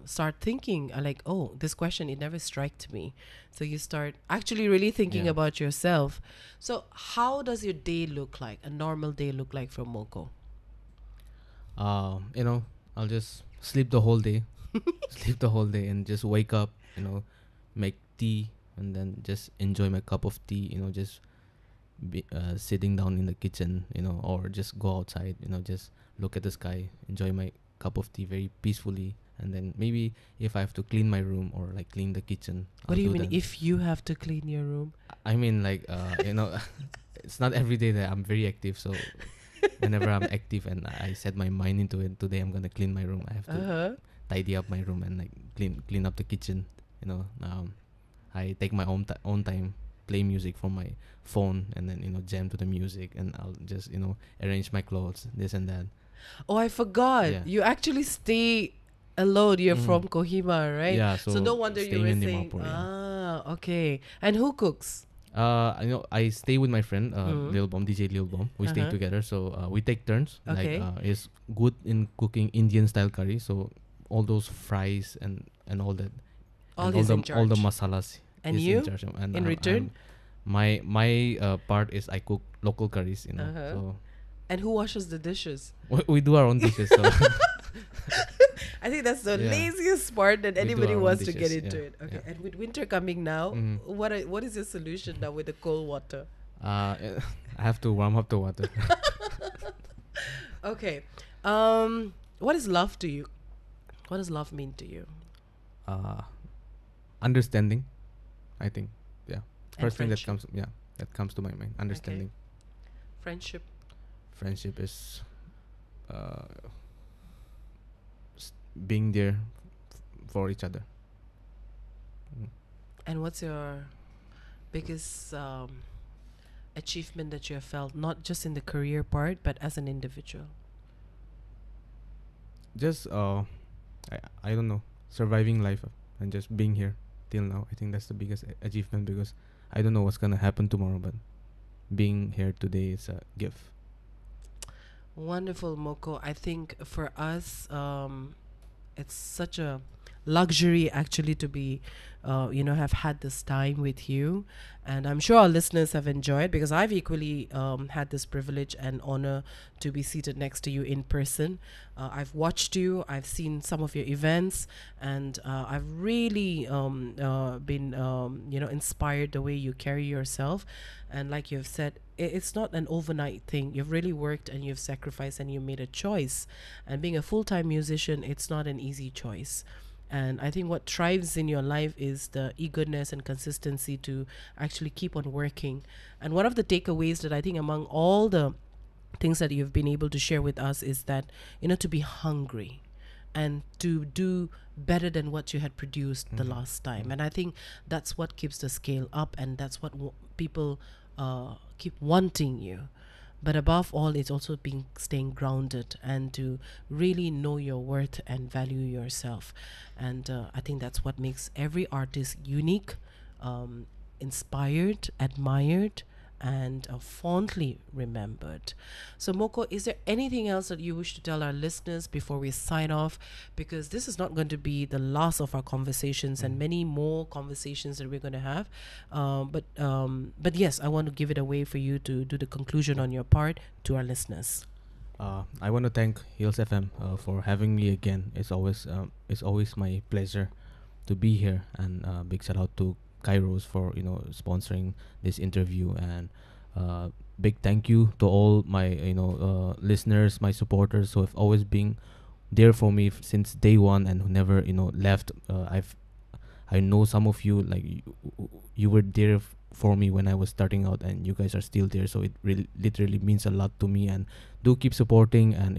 start thinking like, oh, this question, it never struck me. So you start actually really thinking about yourself. So how does your day look like, a normal day look like for Moko? I'll just sleep the whole day. And just wake up, make tea, and then just enjoy my cup of tea, just sitting down in the kitchen, or just go outside, just look at the sky, enjoy my cup of tea very peacefully. And then maybe if I have to clean my room or like clean the kitchen. What do you mean if you have to clean your room? I mean like, it's not every day that I'm very active. So whenever I'm active and I set my mind into it, today I'm going to clean my room. I have to tidy up my room and like clean up the kitchen. I take my own time, play music from my phone, and then jam to the music, and I'll just arrange my clothes, this and that. Oh, I forgot. You actually stay alone. You're from Kohima, right? Yeah, So no wonder you staying were in saying, Dimapur, yeah. okay. And who cooks? I stay with my friend Lil Bom, DJ Lil Bom. We stay Uh-huh. together, so we take turns. Okay. Like he's good in cooking Indian style curry, so all those fries and all that, All and he's in all the charge. masalas. And he's you, in charge of. And in return? my part is I cook local curries. Uh-huh. So And who washes the dishes? we do our own dishes. So I think that's the Yeah. laziest part that We do anybody our own wants to get dishes, into yeah, it. Okay. yeah. And with winter coming now, Mhm. what is your solution now with the cold water? I have to warm up the water. Okay. What is love to you? What does love mean to you? Understanding, I think. Yeah. And First thing that friendship. comes to my mind. Understanding. Friendship. Friendship is being there for each other. And what's your biggest achievement that you have felt, not just in the career part, but as an individual? Just I don't know, surviving life and just being here till now. I think that's the biggest achievement, because I don't know what's gonna happen tomorrow, but being here today is a gift. Wonderful, Moko. I think for us, it's such a luxury actually to be, have had this time with you. And I'm sure our listeners have enjoyed, because I've equally had this privilege and honor to be seated next to you in person. I've watched you, I've seen some of your events, and I've really been, inspired the way you carry yourself. And like you've said, it's not an overnight thing. You've really worked and you've sacrificed and you made a choice. And being a full-time musician, it's not an easy choice. And I think what thrives in your life is the eagerness and consistency to actually keep on working. And one of the takeaways that I think among all the things that you've been able to share with us is that, to be hungry and to do better than what you had produced the last time. And I think that's what keeps the scale up, and that's what people keep wanting you. But above all, it's also staying grounded and to really know your worth and value yourself. And I think that's what makes every artist unique, inspired, admired, and fondly remembered. So Moko, is there anything else that you wish to tell our listeners before we sign off? Because this is not going to be the last of our conversations, and many more conversations that we're going to have. But yes, I want to give it away for you to do the conclusion on your part to our listeners. I want to thank Hills FM for having me again. It's always my pleasure to be here, and big shout out to Kairos for sponsoring this interview, and big thank you to all my listeners, my supporters who have always been there for me since day one and who never left. I know some of you, like you were there for me when I was starting out, and you guys are still there, so it really literally means a lot to me. And do keep supporting, and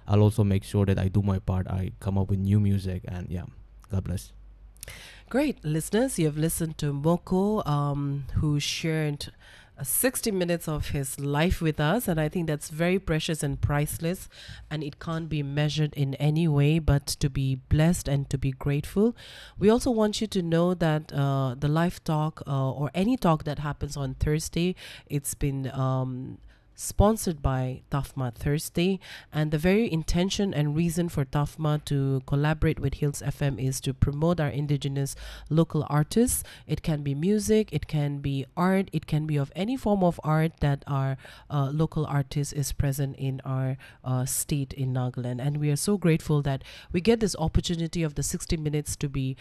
I'll also make sure that I do my part. I come up with new music, and yeah, God bless. Great. Listeners, you have listened to Moko, who shared 60 minutes of his life with us, and I think that's very precious and priceless, and it can't be measured in any way but to be blessed and to be grateful. We also want you to know that the live talk or any talk that happens on Thursday, it's been sponsored by TaFMA Thursday, and the very intention and reason for TaFMA to collaborate with Hills FM is to promote our indigenous local artists. It can be music, it can be art, it can be of any form of art that our local artist is present in our state in Nagaland. And we are so grateful that we get this opportunity of the 60 minutes to be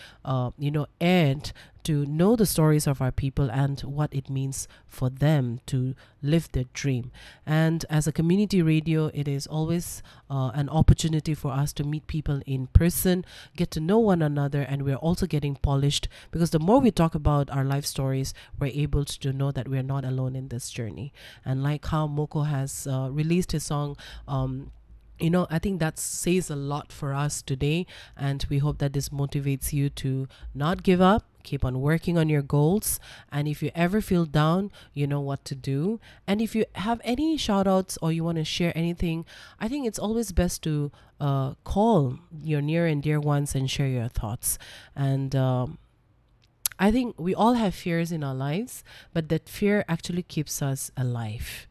aired, to know the stories of our people and what it means for them to live their dream. And as a community radio, it is always an opportunity for us to meet people in person, get to know one another, and we're also getting polished, because the more we talk about our life stories, we're able to know that we're not alone in this journey. And like how Moko has released his song, I think that says a lot for us today, and we hope that this motivates you to not give up, keep on working on your goals. And if you ever feel down, you know what to do. And if you have any shout outs or you want to share anything, I think it's always best to call your near and dear ones and share your thoughts. And I think we all have fears in our lives, but that fear actually keeps us alive.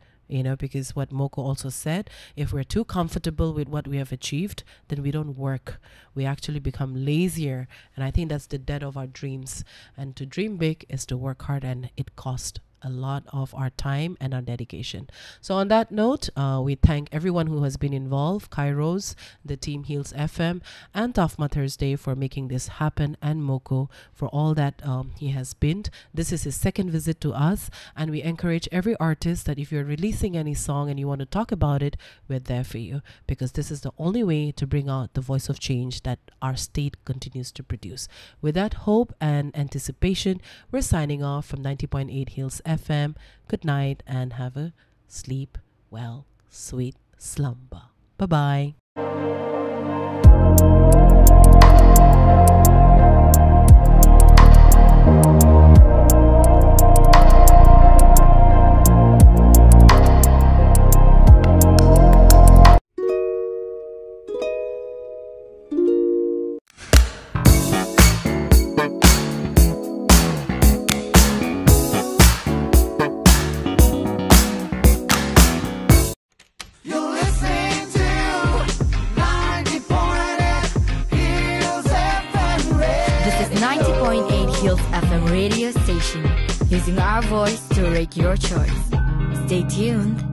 Because what Moko also said, if we're too comfortable with what we have achieved, then we don't work. We actually become lazier. And I think that's the death of our dreams. And to dream big is to work hard, and it costs a lot of our time and our dedication. So on that note, we thank everyone who has been involved, Kairos, the team Hills FM, and TaFMA Thursday for making this happen, and Moko for all that he has been. This is his second visit to us, and we encourage every artist that if you're releasing any song and you want to talk about it, we're there for you, because this is the only way to bring out the voice of change that our state continues to produce. With that hope and anticipation, we're signing off from 90.8 Hills FM. Good night and have a sleep well, sweet slumber. Bye-bye. Hills FM radio station, using our voice to rate your choice. Stay tuned.